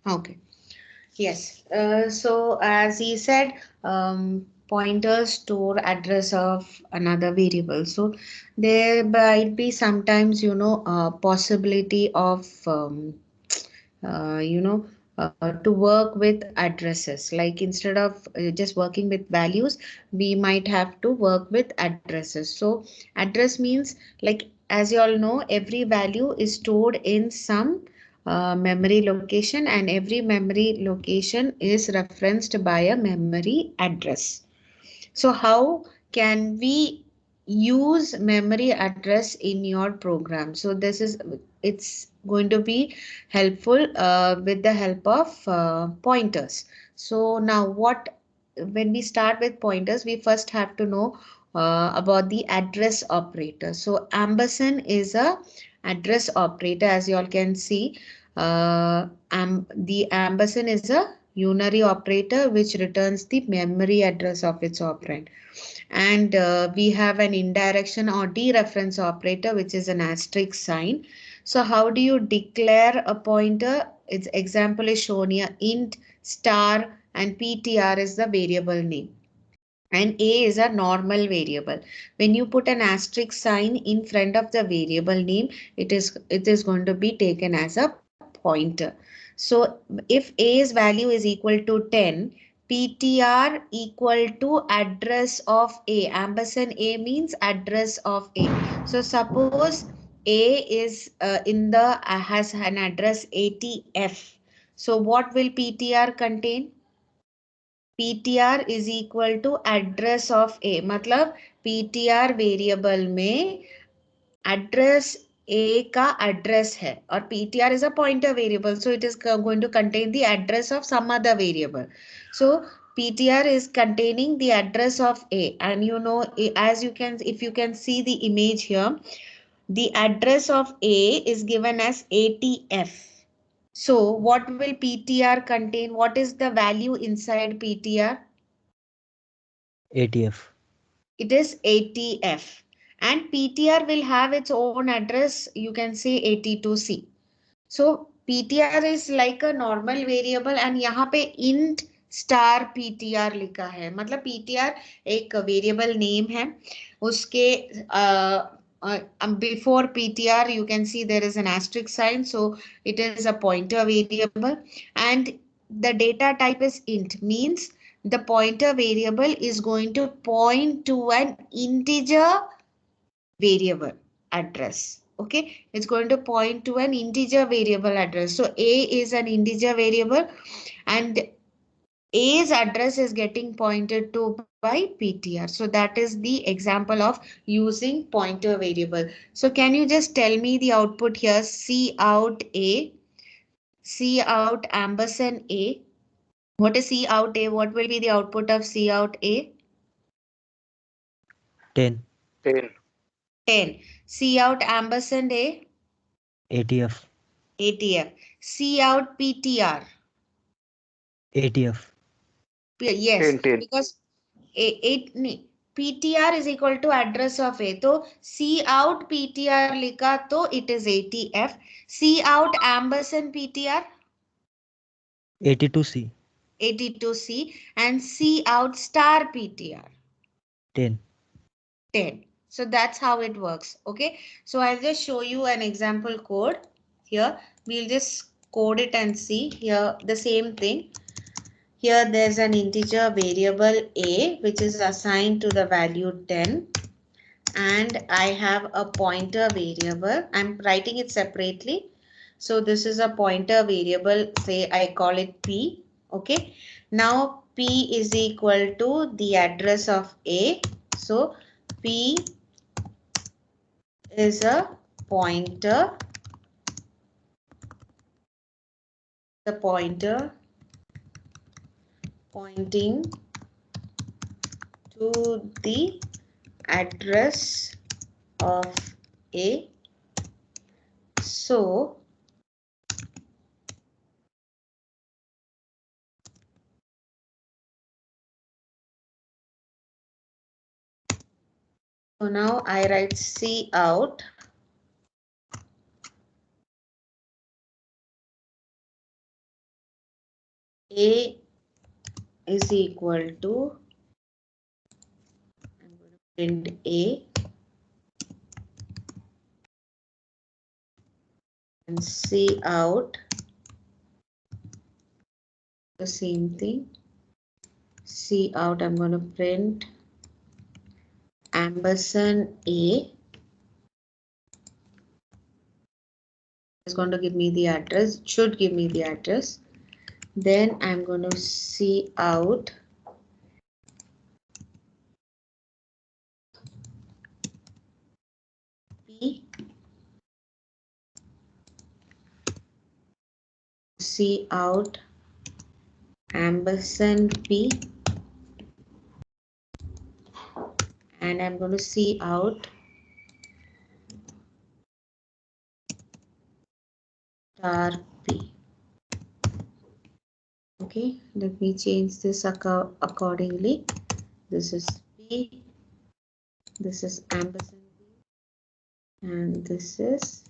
Okay. Yes. So as he said, pointers store address of another variable. So there might be sometimes, possibility of, uh, you know, to work with addresses. Like instead of just working with values, we might have to work with addresses. So address means, like, as you all know, every value is stored in some memory location, and every memory location is referenced by a memory address. So how can we use memory address in your program? So it's going to be helpful with the help of pointers. So now when we start with pointers, we first have to know about the address operator. So ampersand is a address operator, as you all can see. The ampersand is a unary operator which returns the memory address of its operand. And we have an indirection or dereference operator, which is an asterisk sign. So how do you declare a pointer? Its example is shown here: int, star, and ptr is the variable name, and a is a normal variable. When you put an asterisk sign in front of the variable name, it is going to be taken as a pointer. So if a's value is equal to 10, ptr equal to address of a. Ampersand a means address of a. So suppose a is in the has an address 80f. So what will ptr contain? PTR is equal to address of A. मतलब PTR variable में address A का address है, और PTR is a pointer variable, so it is going to contain the address of some other variable. So PTR is containing the address of A, and as you can, if you can see the image here, the address of A is given as 80F. So what will PTR contain? What is the value inside PTR? ATF. It is 80F, and PTR will have its own address. You can say 82C. So PTR is like a normal variable, and यहाँ पे int star PTR लिखा है. मतलब PTR एक variable name है. उसके before PTR you can see there is an asterisk sign, so it is a pointer variable, and the data type is int, means the pointer variable is going to point to an integer variable address. Okay, it's going to point to an integer variable address. So a is an integer variable, and a's address is getting pointed to by ptr. So that is the example of using pointer variable. So can you just tell me the output here? C out a, C out ampersand a. What is C out a? What will be the output of C out a? 10. 10. 10. C out ampersand a? ATF. ATF. C out PTR. ATF. Yes, 10, 10. because PTR is equal to address of A. So C out PTR लिखा तो it is ATF. C out ampersand PTR 82C. 82C, and C out star PTR 10. 10. So that's how it works. Okay. So I'll just show you an example code here. We'll just code it and see here the same thing. Here there's an integer variable a which is assigned to the value 10, and I have a pointer variable. I'm writing it separately. So this is a pointer variable, say I call it p. Okay. Now p is equal to the address of a. So p is a pointer, the pointer pointing to the address of a. So now I write C out A is equal to, I'm going to print A and C out the same thing. C out, I'm going to print ampersand A is going to give me the address, should give me the address. Then I'm going to C out P, C out ampersand P, and I'm going to C out star P. Okay, let me change this accordingly. This is P, this is ampersand P, and this is.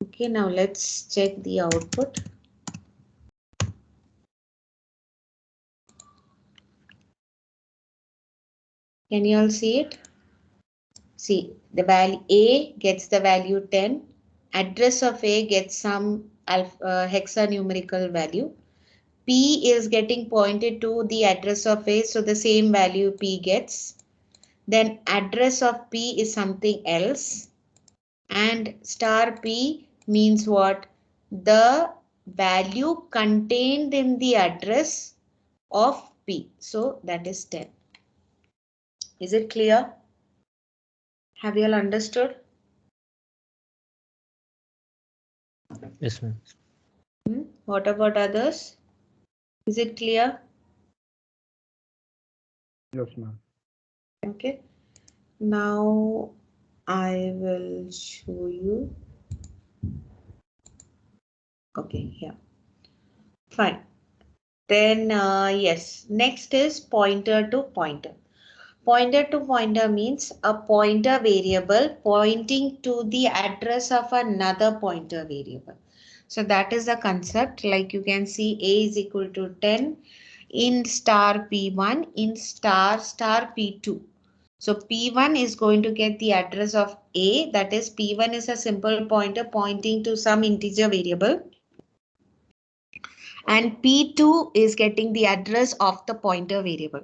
Okay, now let's check the output. Can you all see it? See, the value A gets the value 10. Address of A gets some hexanumerical value. P is getting pointed to the address of A, so the same value P gets. Then address of P is something else. And star P means what? The value contained in the address of P. So that is 10. Is it clear? Have you all understood? Yes, ma'am. What about others? Is it clear? Yes, ma'am. Okay. Now I will show you. Okay, here. Fine. Then yes, next is pointer to pointer. Pointer to pointer means a pointer variable pointing to the address of another pointer variable. So that is the concept. Like you can see A is equal to 10 in star P1 in star P2. So P1 is going to get the address of A, that is P1 is a simple pointer pointing to some integer variable. And P2 is getting the address of the pointer variable.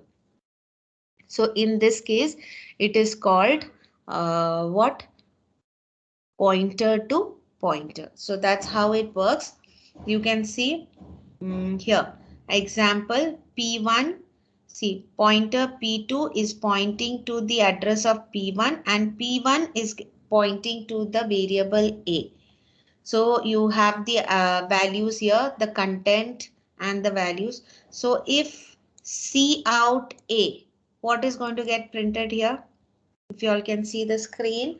So in this case, it is called what? Pointer to pointer. So that's how it works. You can see here, example P1. See, pointer P2 is pointing to the address of P1 and P1 is pointing to the variable A. So you have the values here, the content and the values. So if C out A, what is going to get printed here? If you all can see the screen,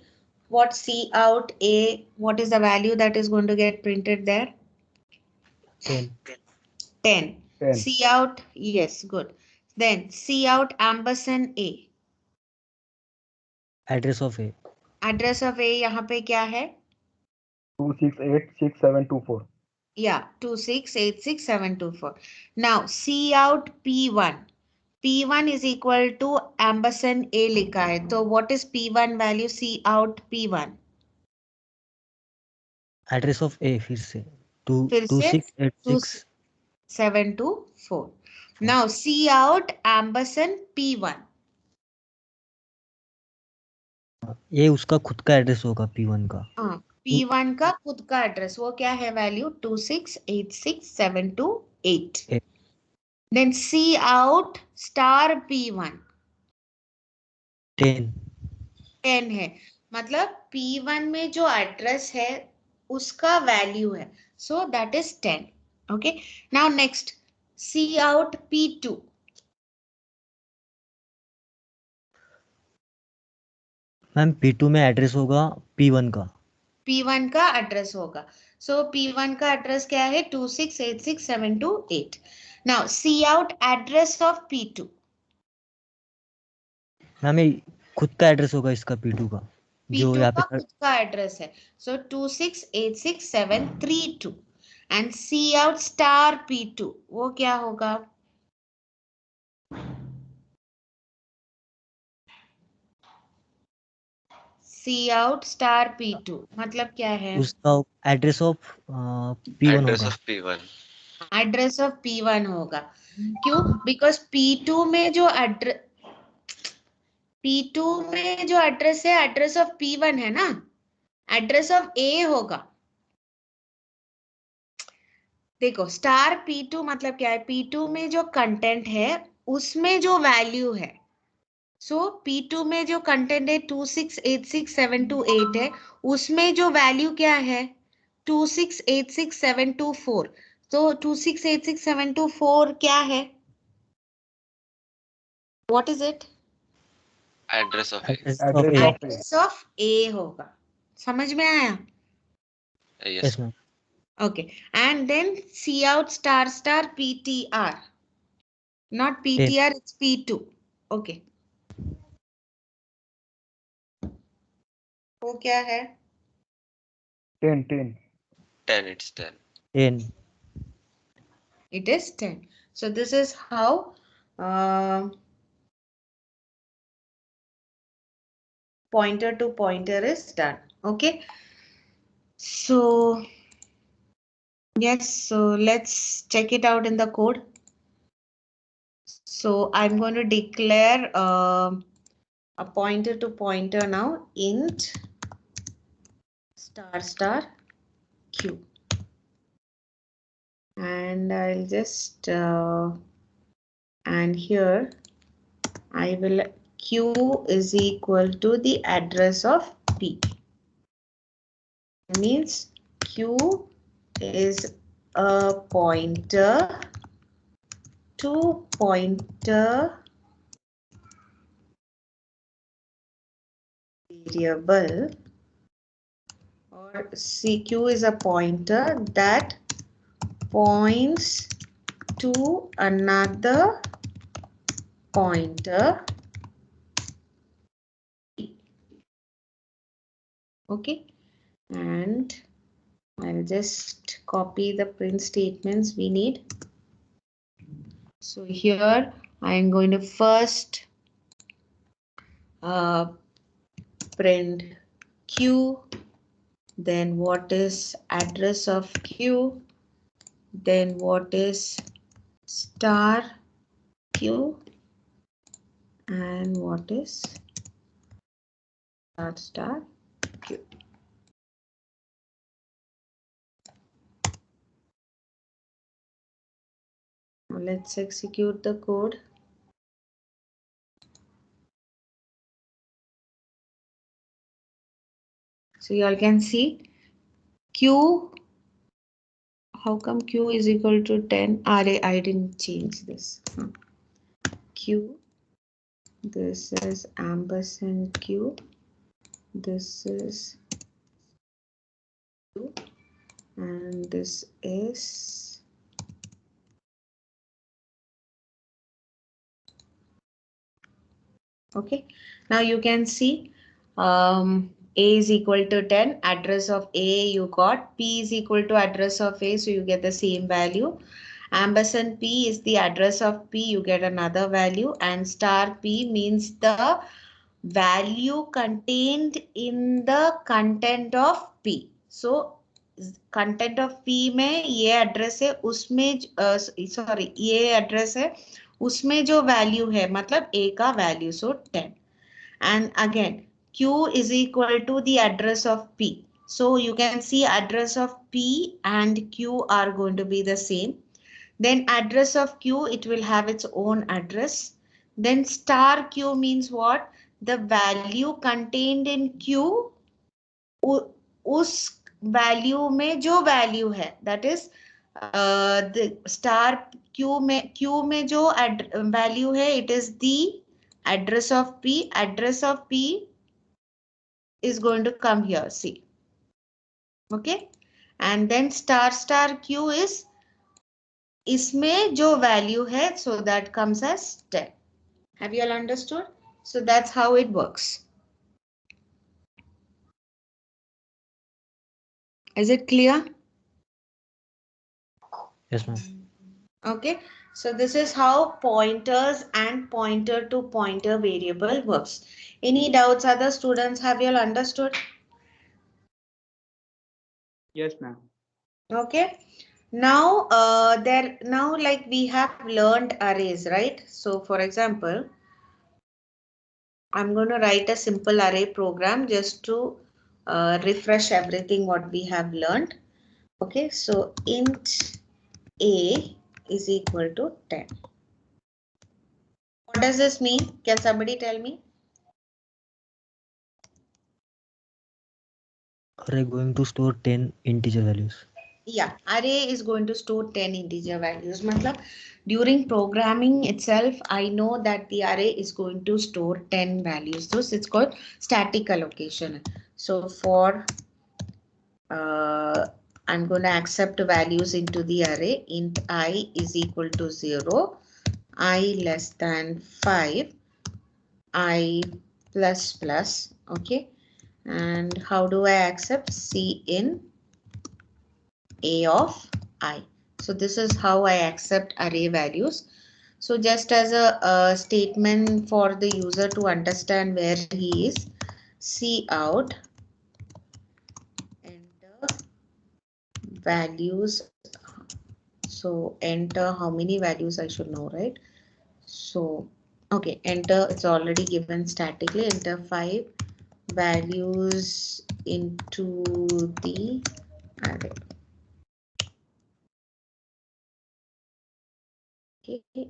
what C out A, what is the value that is going to get printed there? 10. 10. 10. C out, yes, good. Then C out ampersand A. Address of A. Address of A यहाँ पे क्या है? 2686724. Yeah, 2686724. Now C out P1. P1 is equal to ampersand A लिखा है. तो what is P1 value? C out P1. Address of A फिर से फिर से 2686 724. Now C out ampersand P1. ये उसका खुद का एड्रेस होगा P1 का. P1 का खुद का एड्रेस वो क्या है value 2686728. Then C out star P1 10. 10 है, मतलब P1 में जो एड्रेस है उसका वैल्यू है, so that is 10. Okay, now next C out P2. Ma'am P2 में एड्रेस होगा P1 का. P1 का एड्रेस होगा, so P1 का एड्रेस क्या है 2686728. Now C out address of P2. Ma'am ये खुद का एड्रेस होगा इसका P2 का. जो P2 यहाँ का पे खुद का एड्रेस है, so 2686732. And see out star P2 वो क्या होगा? सी आउट स्टार P2 मतलब क्या है? उसका एड्रेस ऑफ P1 एड्रेस होगा। Of P1। Address of P1 होगा। क्यों? बिकॉज P2 में जो एड्रेस है एड्रेस ऑफ P1 है ना, एड्रेस ऑफ A होगा। देखो स्टार P2 मतलब क्या है? P2 में जो कंटेंट है उसमें जो वैल्यू है, सो P2 में जो कंटेंट है 2686728 है, उसमें जो वैल्यू क्या है? 2686724। तो 2686724 क्या है? What is it? Address of address of A. Address of A होगा। समझ में आया? Yes yes ma'am. Okay, and then C out star star PTR, not 10 PTR, it's P2. Okay, वो क्या है? 10. 10, it's 10। 10 It is 10. So this is how pointer to pointer is done. Okay, so yes, so let's check it out in the code. So I'm going to declare a pointer to pointer now, int star star q, and I'll just and here I will q is equal to the address of p. Means q is a pointer to pointer variable, or CQ is a pointer that points to another pointer. Okay, and I'll just copy the print statements we need. So here I am going to first print Q, then what is address of Q, then what is star Q, and what is star Q. Now let's execute the code. So you all can see Q. How come Q is equal to 10? I didn't change this. Q. This is ampersand Q. This is Q. And this is okay. Now you can see A is equal to 10. Address of A you got. P is equal to address of A. So you get the same value. Ampersand P is the address of P. You get another value. And star P means the value contained in the content of P. So content of P में ये address है, उसमें sorry ये address है, उसमें जो value है मतलब ए का value, so 10. And again q is equal to the address of p, so you can see address of p and q are going to be the same. Then address of q, it will have its own address. Then star q means what? The value contained in q, उस value में जो value है, that is star Q में जो value है, it is the address of p. Address of p is going to come here, see. Okay, and then star star q is इसमें जो value है, so that comes as 10. Have you all understood? So that's how it works. Is it clear? Yes, ma'am. Okay, so this is how pointers and pointer to pointer variable works. Any doubts, other students? Have you all understood? Yes, ma'am. Okay. Now, now like we have learned arrays, right? So for example, I'm going to write a simple array program just to refresh everything what we have learned. Okay, so int a is equal to 10. What does this mean? Can somebody tell me? Array going to store 10 integer values. Yeah, array is going to store 10 integer values. Matlab, during programming itself, I know that the array is going to store 10 values. So it's called static allocation. So for I'm going to accept values into the array. Int I is equal to 0, I less than 5, I plus plus. Okay. And how do I accept? C in A of I. So this is how I accept array values. So just as a statement for the user to understand where he is, C out, enter values. So enter how many values I should know, right? So, okay, enter, it's already given statically, enter 5 values into the array. Okay.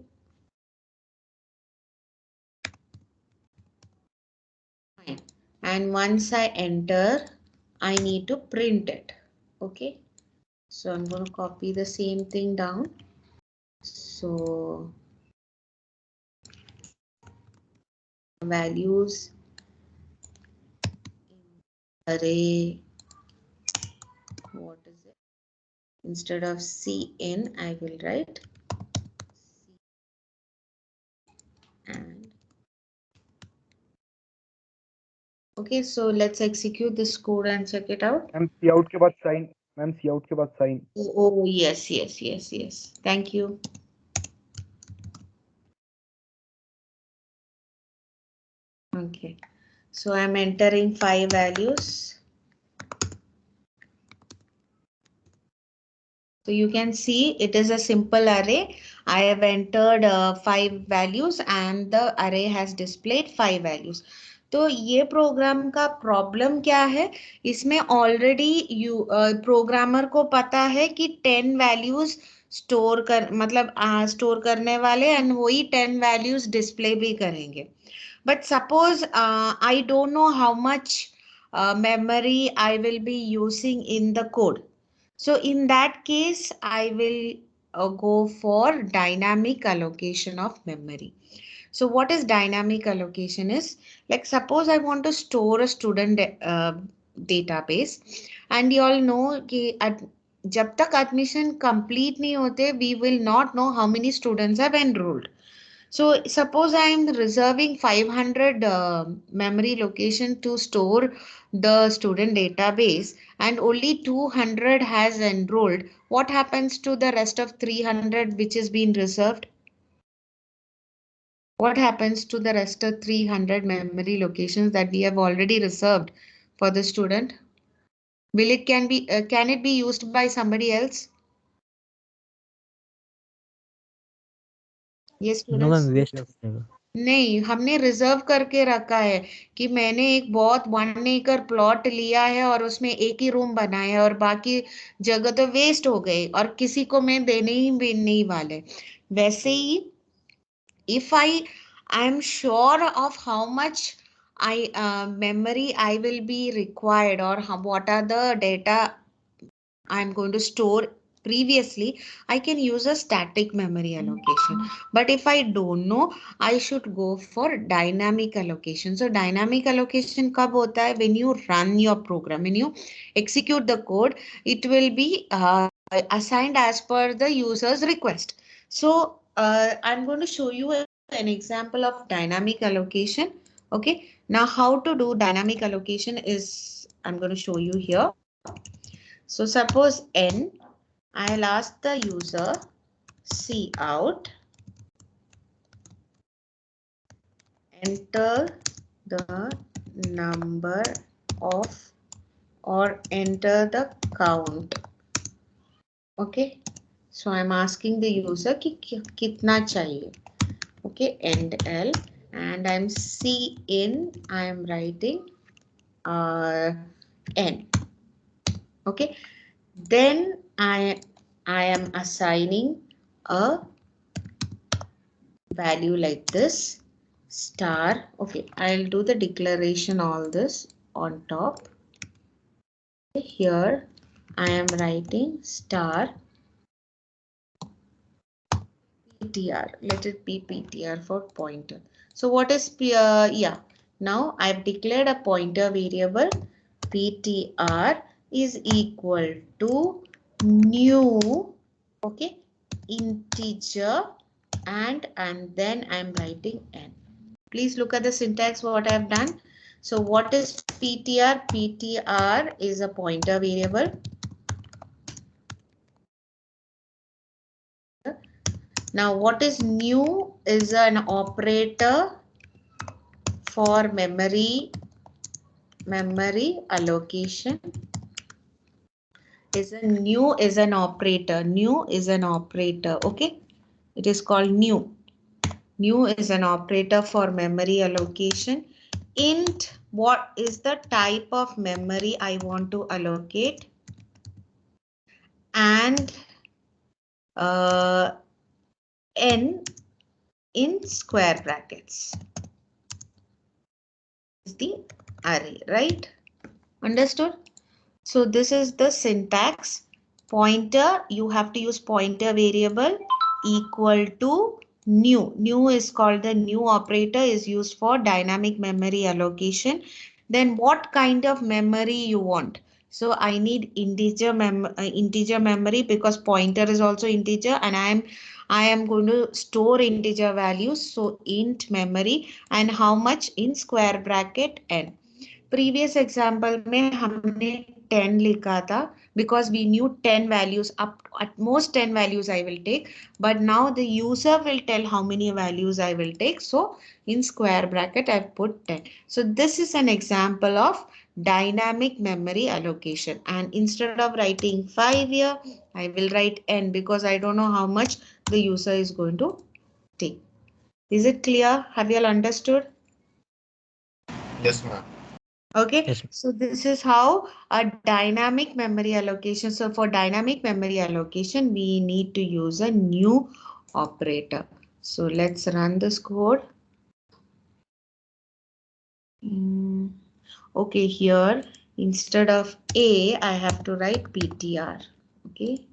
Fine. And once I enter, I need to print it. Okay. So I'm going to copy the same thing down. So values in array, what is it? Instead of C in, I will write C and. Okay, so let's execute this code and check it out. Ma'am see out के बाद sign, ma'am see out के बाद sign. Oh, yes. Thank you. Okay, so I'm entering 5 values. So you can see it is a simple array. I have entered 5 values and the array has displayed 5 values. तो ये programme का problem क्या है? इसमें already programmer को पता है कि 10 वैल्यूज स्टोर कर मतलब स्टोर करने वाले एंड वही 10 वैल्यूज डिस्प्ले भी करेंगे. But suppose I don't know how much memory I will be using in the code. So in that case, I will go for dynamic allocation of memory. So what is dynamic allocation is, like suppose I want to store a student database and you all know कि जब तक admission complete नहीं होते, we will not know how many students have enrolled. So suppose I am reserving 500 memory location to store the student database and only 200 has enrolled. What happens to the rest of 300 which is being reserved? What happens to the rest of 300 memory locations that we have already reserved for the student? Will it can it be used by somebody else? Yes, No, ma'am, students. waste. Yes. नहीं, हमने reserve करके रखा है कि मैंने एक बहुत 1 एकड़ प्लॉट लिया है और उसमें एक ही रूम बनाया है और बाकी जगह तो वेस्ट हो गई और किसी को मैं देने ही भी नहीं वाले. वैसे ही if I am sure of how much memory I will be required or what are the data I'm going to store previously, I can use a static memory allocation. But if I don't know, I should go for dynamic allocation. So dynamic allocation कब होता है? When you run your program, when you execute the code, it will be assigned as per the user's request. So I'm going to show you an example of dynamic allocation. Okay, now how to do dynamic allocation is I'm going to show you here. So suppose n I'll ask the user cout, enter the number of or enter the count. Okay, so I'm asking the user कि कितना चाहिए. Okay, end L, and I'm I am writing n. Okay, then I am assigning a value like this star. Okay, I'll do the declaration all this on top. Here I am writing star ptr. Let it be ptr for pointer. So what is yeah, now I've declared a pointer variable. ptr is equal to new, okay, integer, and then I'm writing n. Please look at the syntax what I've done. So what is ptr? ptr is a pointer variable. Now what is new is an operator for memory allocation. New is an operator. New is an operator. Okay, it is called new. New is an operator for memory allocation. Int, what is the type of memory I want to allocate? And n in square brackets is the array, right? Understood? So this is the syntax. Pointer, you have to use pointer variable equal to new. New is called the new operator, is used for dynamic memory allocation. Then what kind of memory you want? So I need integer memory because pointer is also integer, and I am going to store integer values. So int memory, and how much in square bracket n. Previous example में हमने 10 लिखा था because we knew 10 values, up at most 10 values I will take, but now the user will tell how many values I will take. So in square bracket I've put 10. So this is an example of dynamic memory allocation, and instead of writing 5 here I will write n because I don't know how much the user is going to take. Is it clear? Have you all understood? Yes, ma'am. Okay, Yes. so this is how a dynamic memory allocation. So for dynamic memory allocation, we need to use a new operator. So let's run this code. Okay, here instead of A, I have to write PTR. Okay.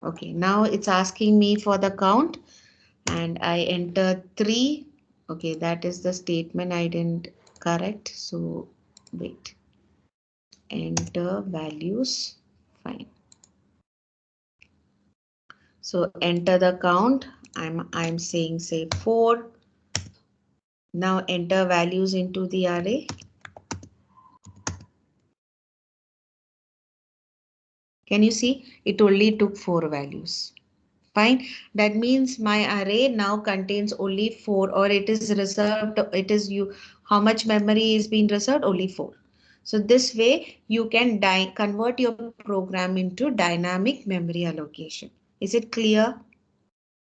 Okay, now it's asking me for the count and I enter 3. Okay, that is the statement I didn't correct. So wait. Enter values. Fine. So enter the count. I'm saying say 4. Now enter values into the array. Can you see? It only took 4 values. Fine. That means my array now contains only 4, or it is reserved. It is how much memory is being reserved? Only 4. So this way you can convert your program into dynamic memory allocation. Is it clear?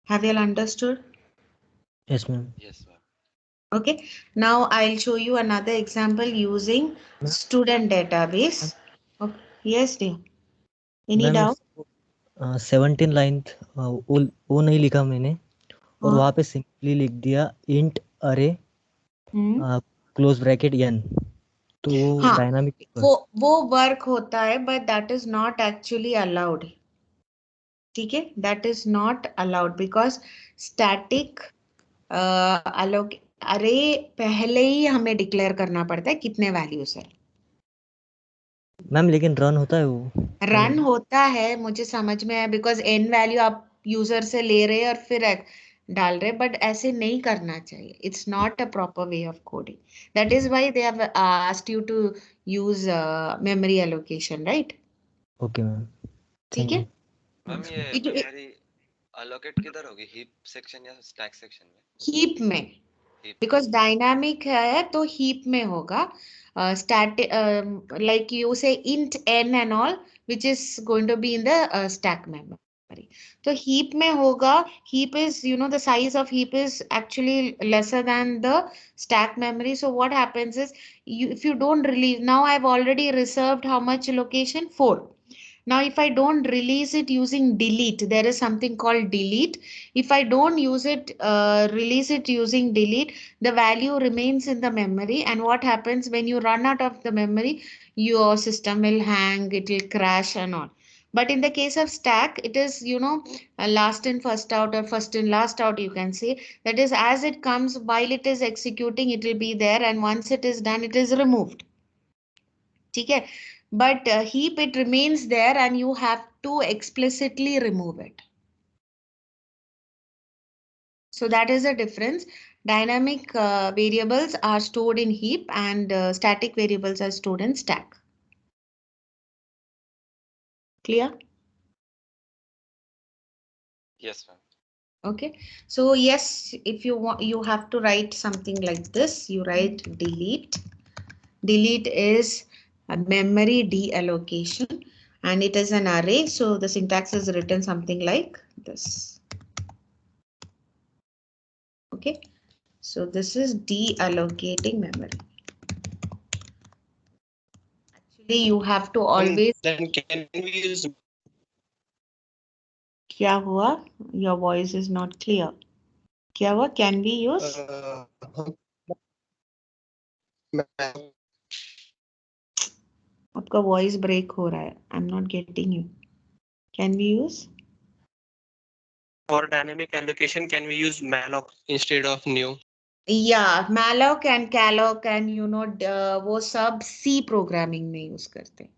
Have you all understood? Yes, ma'am. Yes, ma'am. Okay, now I'll show you another example using student database. Okay. Yes, dear. Any ma'am doubt? 17 line वो नहीं लिखा मैंने, और हाँ. वहाँ पे simply लिख दिया इंट अरे क्लोज ब्रैकेट n, तो वो हाँ, डायनामिक वो वर्क होता है, but that is not actually allowed. ठीक है, that is not allowed because static अरे पहले ही हमें डिक्लेयर करना पड़ता है कितने वैल्यूज है. मैम लेकिन रन होता है वो. रन होता है, मुझे समझ में है, बिकॉज n वैल्यू आप यूजर से ले रहे हैं और फिर डाल रहे, बट ऐसे नहीं करना चाहिए. It's not a proper way of coding. That is why they have asked you to use memory allocation, right? Okay ma'am, ठीक थैंक है. यू। मैम ये It- मेमोरी अलोकेट किधर होगी, हीप सेक्शन या स्टैक सेक्शन में? Heap में, heap because dynamic है तो हीप में होगा. Static like you say int n and all which is going to be in the stack memory. तो हीप में होगा. Heap is, you know, the size of heap is actually lesser than the stack memory. So what happens is, if you don't release, now I've already reserved how much location? 4. Now, if I don't release it using delete, there is something called delete. If I don't use it, release it using delete, the value remains in the memory. And what happens when you run out of the memory, your system will hang, it will crash and all. But in the case of stack, it is, you know, last in first out or first in last out, you can say. That is, as it comes, while it is executing, it will be there. And once it is done, it is removed. Okay, but heap, it remains there and you have to explicitly remove it. So that is the difference. Dynamic variables are stored in heap and static variables are stored in stack. Clear? Yes ma'am. Okay, so yes, if you want, you have to write something like this. You write delete. Delete is a memory deallocation and it is an array. So the syntax is written something like this. Okay, so this is deallocating memory. Actually, you have to always. Then can we use? क्या हुआ? Your voice is not clear. क्या हुआ? Can we use? आपका voice break हो रहा है. I'm not getting you. Can we use? For dynamic allocation, can we use malloc instead of new? Yeah, malloc and calloc and you know वो सब C programming में use करते हैं.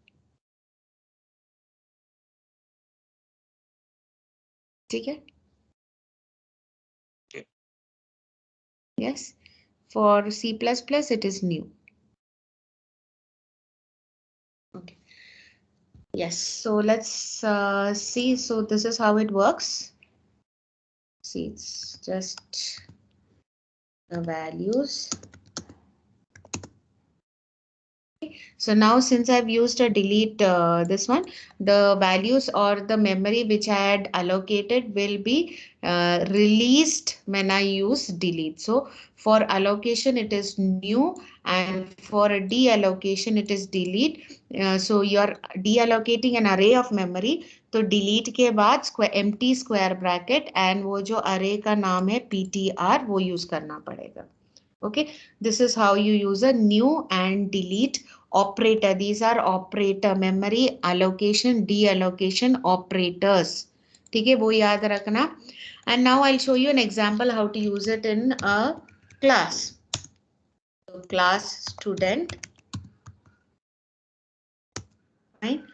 ठीक है? Okay. Yes. For C++, it is new. Okay. Yes. So let's see. So this is how it works. See, it's just the values. So now since I've used a delete this one, the values or the memory which I had allocated will be released when I use delete. So for allocation, it is new and for a deallocation, it is delete. So you're deallocating an array of memory. तो delete के बाद empty square bracket and वो जो array का नाम है ptr वो use करना पड़ेगा. Okay, this is how you use a new and delete operator. These are operator, memory allocation, deallocation operators. ठीक है, वो याद रखना. And now I'll show you an example how to use it in a class. So class student. Fine.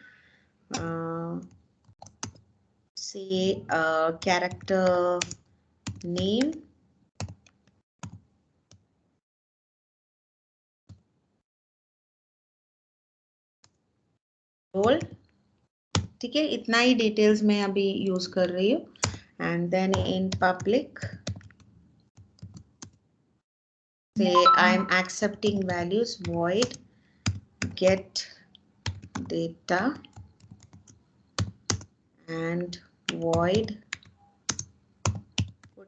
Say character name. Role. ठीक है, इतना ही details मैं अभी यूज कर रही हूँ. And then in public, say I'm accepting values, void get data and void put.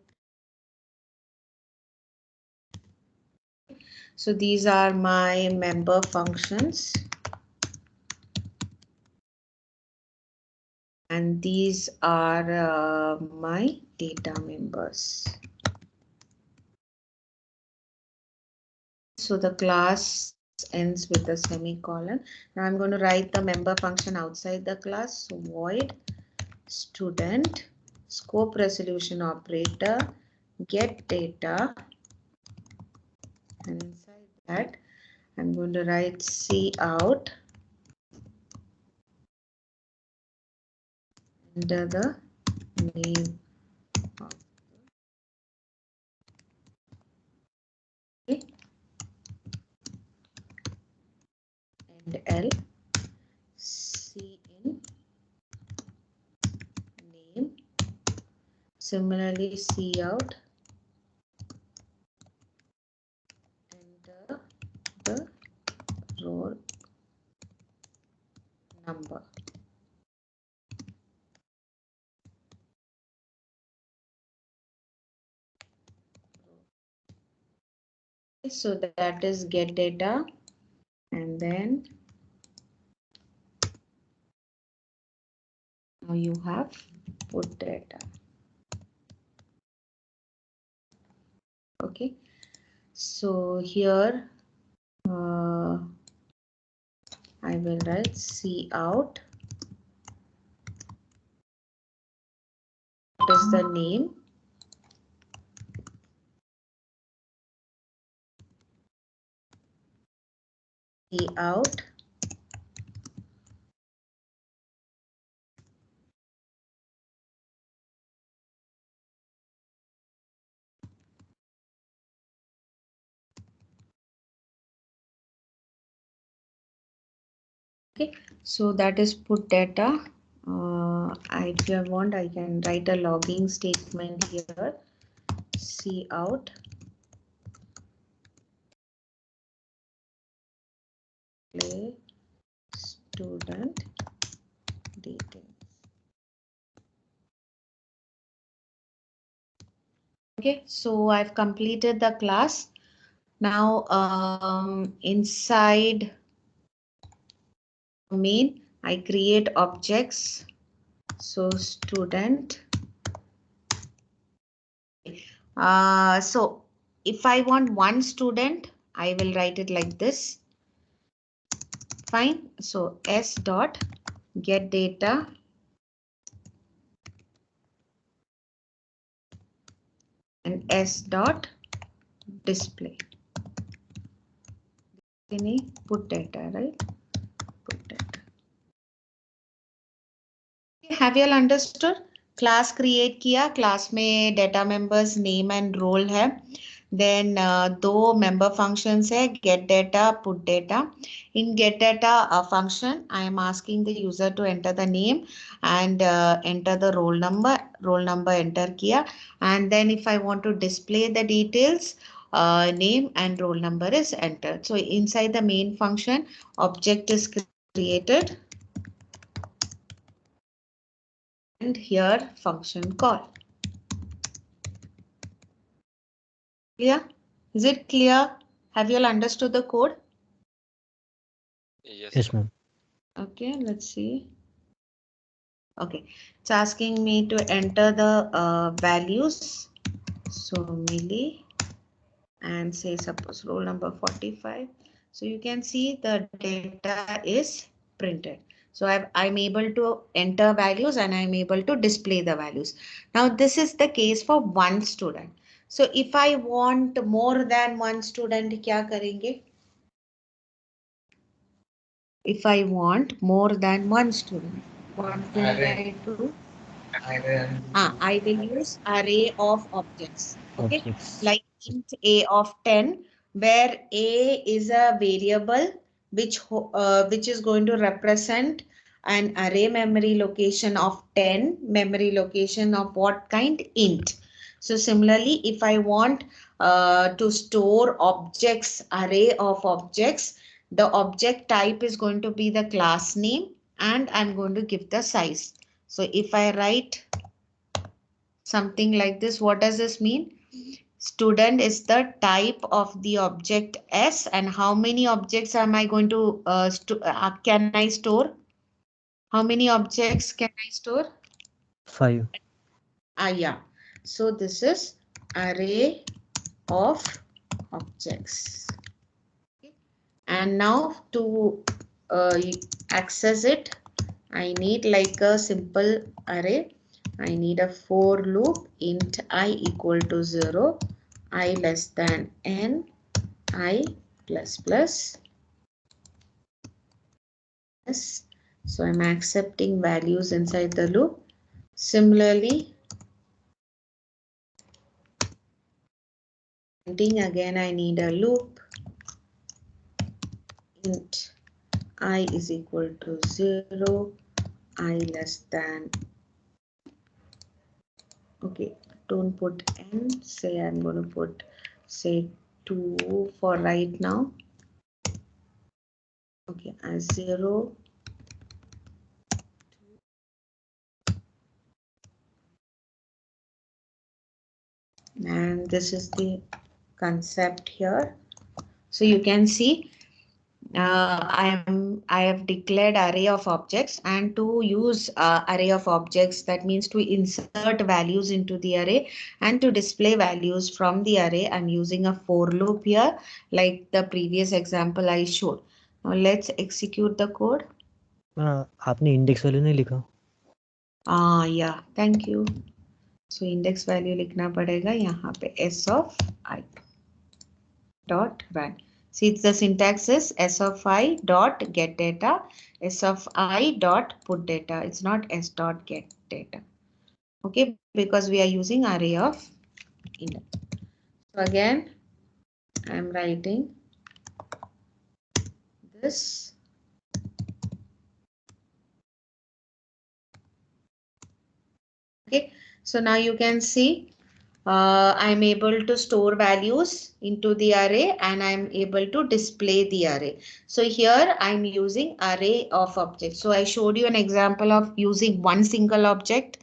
So these are my member functions. And these are my data members. So the class ends with a semicolon. Now I'm going to write the member function outside the class. So void student scope resolution operator get data, and inside that I'm going to write cout under the name of and L, C in name, similarly C out, enter the roll number. So that is get data, and then now you have put data. Okay, so here I will write C out. What is the name? C out. Okay, so that is put data. If you want, I can write a logging statement here. C out. Play student details. Okay, so I've completed the class. Now inside main, I create objects. So student. So if I want one student, I will write it like this. Fine. So s dot get data and s dot display. Put data, right? Put data. Have you all understood? Class create किया, class में data members name and roll है, then दो member functions है, get data, put data. In get data function I am asking the user to enter the name and enter the roll number enter किया, and then if I want to display the details, name and roll number is entered. So inside the main function, object is created. And here function call. Clear? Is it clear? Have you all understood the code? Yes, ma'am. Okay, let's see. Okay, it's asking me to enter the values. So milli and say suppose roll number 45. So you can see the data is printed. So I'm able to enter values and I'm able to display the values. Now this is the case for one student. So if I want more than one student, क्या करेंगे? If I want more than one student, what will I do? I will use array of objects. Okay, Objects. like int a of 10, where a is a variable which is going to represent an array memory location of 10, memory location of what kind? Int. So similarly, if I want to store objects, array of objects, the object type is going to be the class name, and I'm going to give the size. So if I write something like this, what does this mean? Student is the type of the object S, and how many objects am I going to can I store? How many objects can I store? 5. Yeah. So this is array of objects. Okay. And now to access it, I need like a simple array. I need a for loop int I equal to 0, I less than n, I plus plus. Yes. So I'm accepting values inside the loop. Similarly, again I need a loop int I is equal to 0, I less than, okay, don't put n, say I'm going to put, say 2 for right now. Okay, as 0, and this is the concept here. So you can see I have declared array of objects, and to use array of objects, that means to insert values into the array and to display values from the array, I'm using a for loop here, like the previous example I showed. Now let's execute the code. आपने index value नहीं लिखा? Yeah, thank you. So index value लिखना पड़ेगा यहाँ पे s of I dot run. See, the syntax is s of I dot get data, s of I dot put data. It's not s dot get data. Okay, because we are using array of index. So again, I'm writing this. Okay, so now you can see I'm able to store values into the array and I'm able to display the array. So here I'm using array of objects. So I showed you an example of using one single object.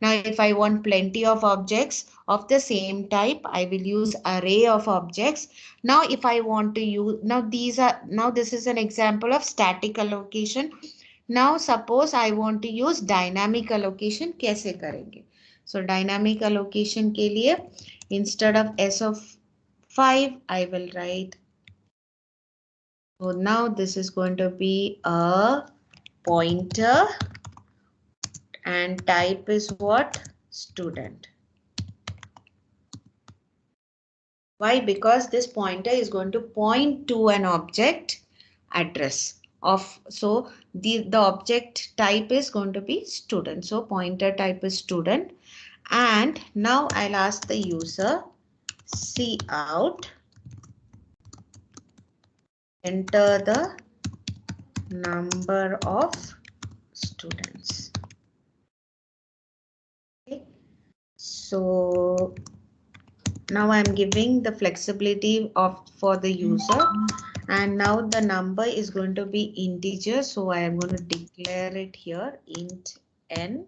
Now if I want plenty of objects of the same type, I will use array of objects. Now if I want to use, now this is an example of static allocation. Now suppose I want to use dynamic allocation. कैसे करेंगे? So dynamic allocation के लिए instead of s of 5, I will write. So now this is going to be a pointer and type is what? Student. Why? Because this pointer is going to point to an object address of, so the object type is going to be student. So pointer type is student. And now I'll ask the user cout, enter the number of students. Okay. So now I'm giving the flexibility for the user, and now the number is going to be integer. So I am going to declare it here, int n,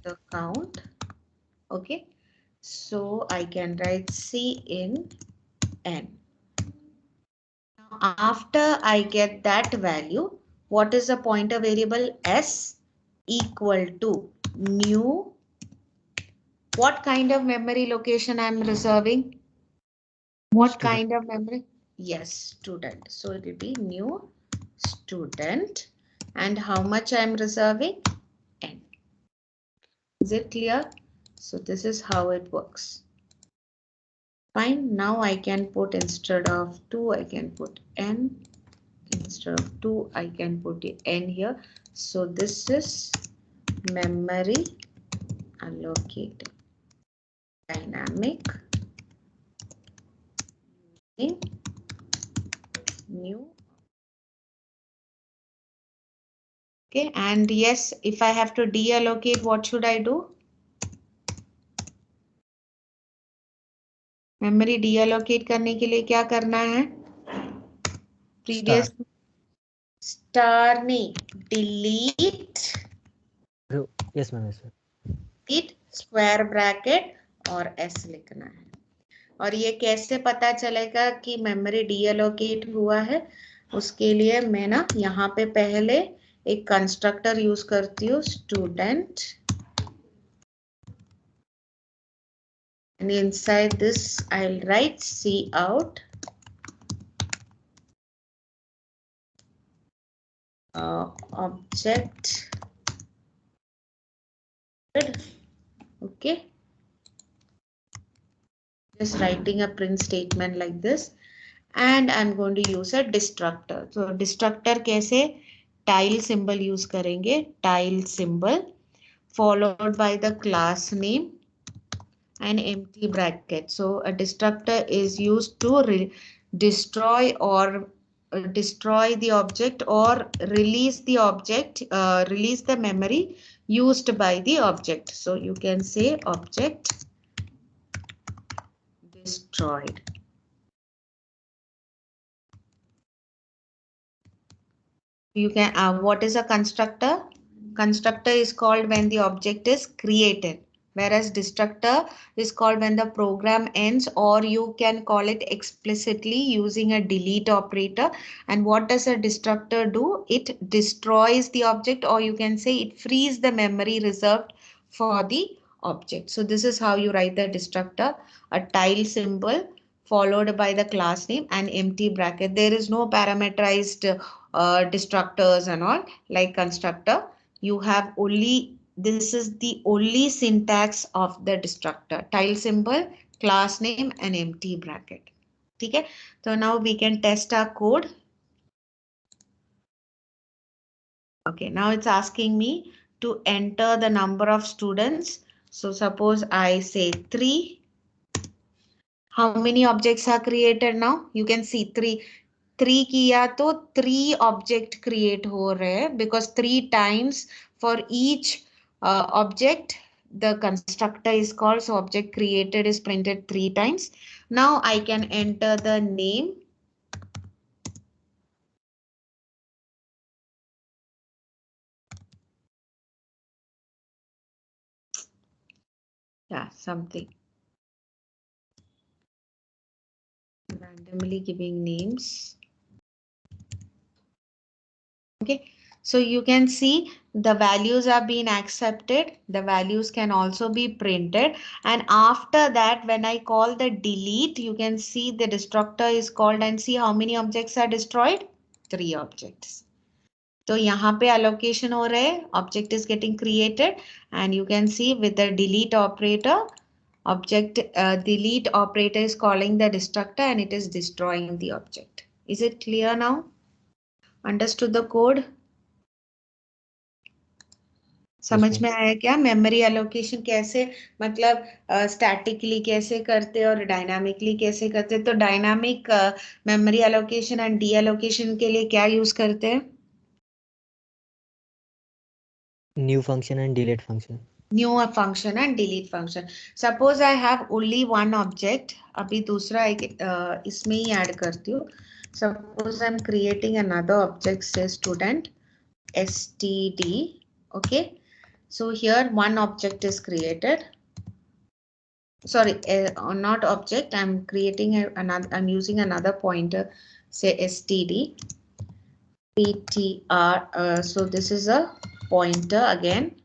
the count. Okay, so I can write c in n. Now after I get that value, what is the pointer variable? S equal to new. What kind of memory location I'm reserving? What Student. kind of memory? Yes, student. So it will be new student. And how much I'm reserving? N. Is it clear? So this is how it works. Fine. Now I can put, instead of 2, I can put n. Instead of 2, I can put the n here. So this is memory allocated dynamic new. Okay, and yes, if I have to deallocate, what should I do? Memory deallocate करने के लिए क्या करना है? Previous star नहीं, delete. Yes ma'am, yes sir. Delete square bracket और s लिखना है. और ये कैसे पता चलेगा कि मेमोरी डीएलोकेट हुआ है? उसके लिए मैं ना यहाँ पे पहले एक कंस्ट्रक्टर यूज करती हूँ, student, and inside this I'll write cout object. Okay, just writing a print statement like this, and I'm going to use a destructor. So destructor कैसे? Tile symbol use करेंगे, tile symbol followed by the class name and empty bracket. So a destructor is used to destroy or destroy the object or release the object, release the memory used by the object. So you can say object destroyed. You can, what is a constructor? Constructor is called when the object is created, whereas destructor is called when the program ends, or you can call it explicitly using a delete operator. And what does a destructor do? It destroys the object, or you can say it frees the memory reserved for the object. So this is how you write the destructor: a tile symbol followed by the class name and empty bracket. There is no parameterized destructors and all like constructor. You have only, this is the only syntax of the destructor: tile symbol, class name and empty bracket. Okay, so now we can test our code. Okay, now it's asking me to enter the number of students. So suppose I say 3. How many objects are created now? You can see 3 किया तो 3 object create हो रहे हैं, because 3 times for each object the constructor is called, so object created is printed 3 times. Now I can enter the name. Yeah, something. Randomly giving names. Okay, so you can see the values are being accepted. The values can also be printed. And after that, when I call the delete, you can see the destructor is called and see how many objects are destroyed? 3 objects. So यहाँ पे allocation हो रहा है, object is getting created, and you can see with the delete operator, object delete operator is calling the destructor and it is destroying the object. Is it clear now? Understood the code? समझ में आया क्या? Memory allocation कैसे, मतलब statically कैसे करते और dynamically कैसे करते? तो dynamic memory allocation and D allocation के लिए क्या यूज करते हैं? New function and delete function. New function and delete function. Suppose I have only one object, अभी दूसरा इसमें ही ऐड करती हूँ. Suppose I am creating another object से student std. Okay, so here one object is created. Sorry, not object. I'm creating another. I'm using another pointer. Say std ptr. So this is a pointer again.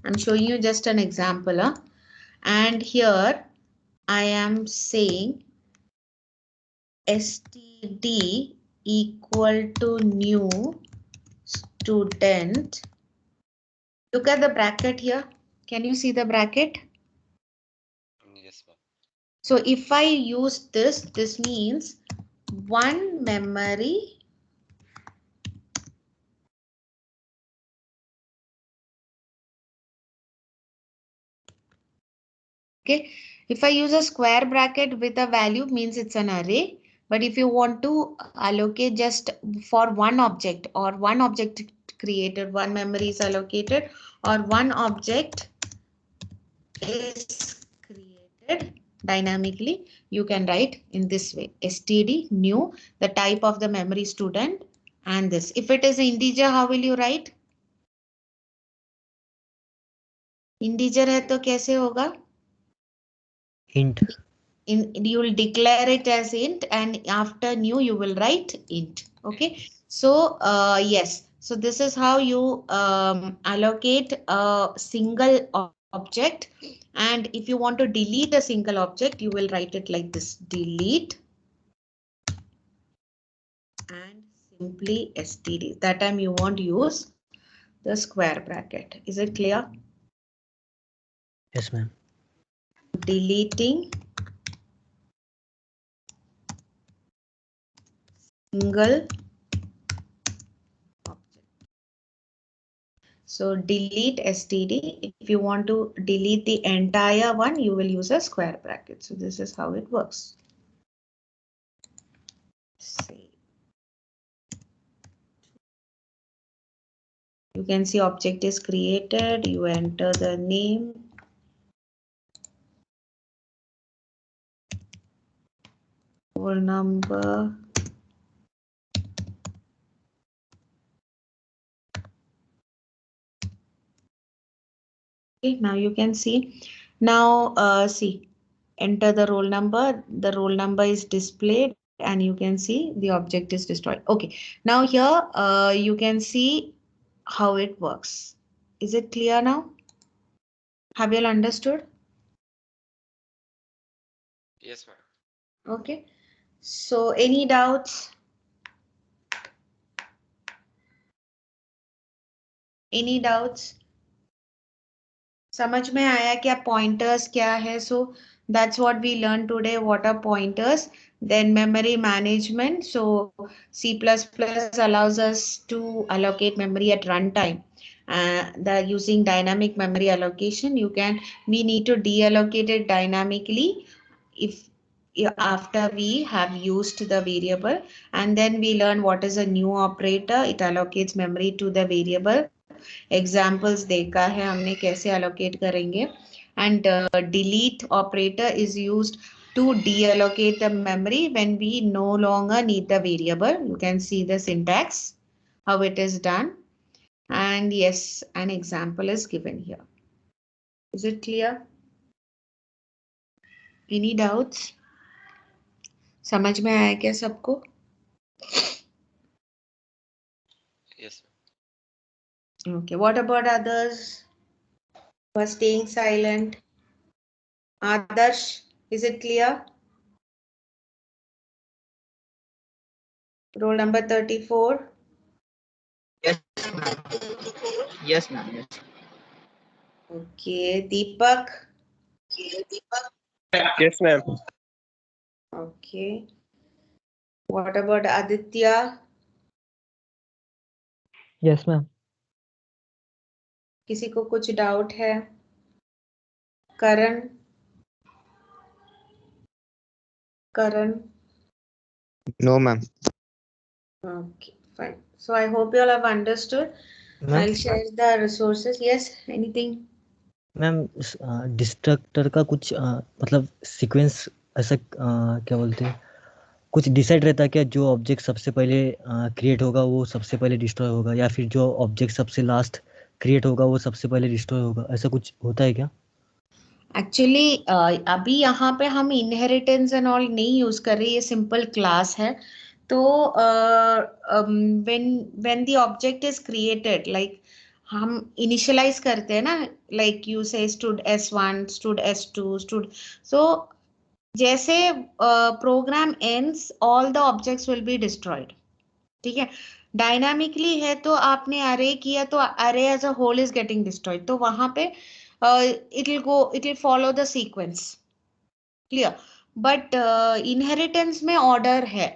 I'm showing you just an example. And here I am saying std equal to new student. Look at the bracket here. Can you see the bracket? Yes, ma'am. So if I use this, this means one memory okay. If I use a square bracket with a value, means it's an array. But if you want to allocate just for one object or one object created, one memory is allocated or one object is created dynamically, you can write in this way: std new, the type of the memory student, and this. If it is an integer, how will you write? Integer है तो कैसे होगा? int. You will declare it as int, and after new you will write int. Okay, so yes, so this is how you allocate a single object. And if you want to delete a single object, you will write it like this: delete and simply std. That time you won't use the square bracket. Is it clear? Yes, ma'am. Deleting single object. So delete std. If you want to delete the entire one, you will use a square bracket. So this is how it works. Save. You can see object is created. You enter the name. Roll number. Okay, now you can see. Now see, enter the roll number. The roll number is displayed and you can see the object is destroyed. Okay, now here you can see how it works. Is it clear now? Have you all understood? Yes, ma'am. Okay, so any doubts? Any doubts? समझ में आया क्या pointers क्या है? So that's what we learned today. What are pointers? Then memory management. So C++ allows us to allocate memory at runtime. Using dynamic memory allocation, we need to deallocate it dynamically if after we have used the variable, and then we learn what is a new operator. It allocates memory to the variable. Examples देखा है हमने कैसे allocate करेंगे, and delete operator is used to deallocate the memory when we no longer need the variable. You can see the syntax, how it is done, and yes, an example is given here. Is it clear? Any doubts? समझ में आया क्या सबको? Yes, ma'am. Okay, what about others who are staying silent? Adarsh, is it clear? Roll number 34. Yes, ma'am. Yes, ma'am. Yes. Okay, Deepak. Yes, ma'am. Okay. What about Aditya? Yes, ma'am. किसी को कुछ doubt है? करण? करण? No, ma'am. Okay, fine. So I hope you all have understood. Ma'am I'll share the resources. Yes, anything? Ma'am destructor का कुछ मतलब sequence ऐसा क्या बोलते हैं, कुछ डिसाइड रहता है क्या? जो ऑब्जेक्ट सबसे पहले क्रिएट होगा वो सबसे पहले डिस्ट्रॉय होगा, या फिर जो ऑब्जेक्ट सबसे लास्ट क्रिएट होगा वो सबसे पहले डिस्ट्रॉय होगा, ऐसा कुछ होता है क्या? एक्चुअली अभी यहाँ पे हम इनहेरिटेंस एंड ऑल नहीं यूज कर रहे, ये सिंपल क्लास है. तो when the object is created, like हम इनिशियलाइज करते हैं ना, like you say stud S1, stud S2, stud. So जैसे program ends, all the objects will be destroyed. ठीक है, डायनामिकली है तो आपने अरे किया तो अरे as a whole is getting destroyed. तो वहां पे it will follow the sequence. Clear? But inheritance में order है,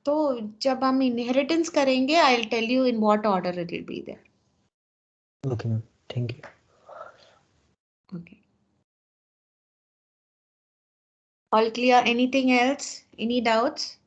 तो जब हम inheritance करेंगे I'll tell you in what order it will be there. Okay ma'am, thank you. Okay. All clear? Anything else? Any doubts?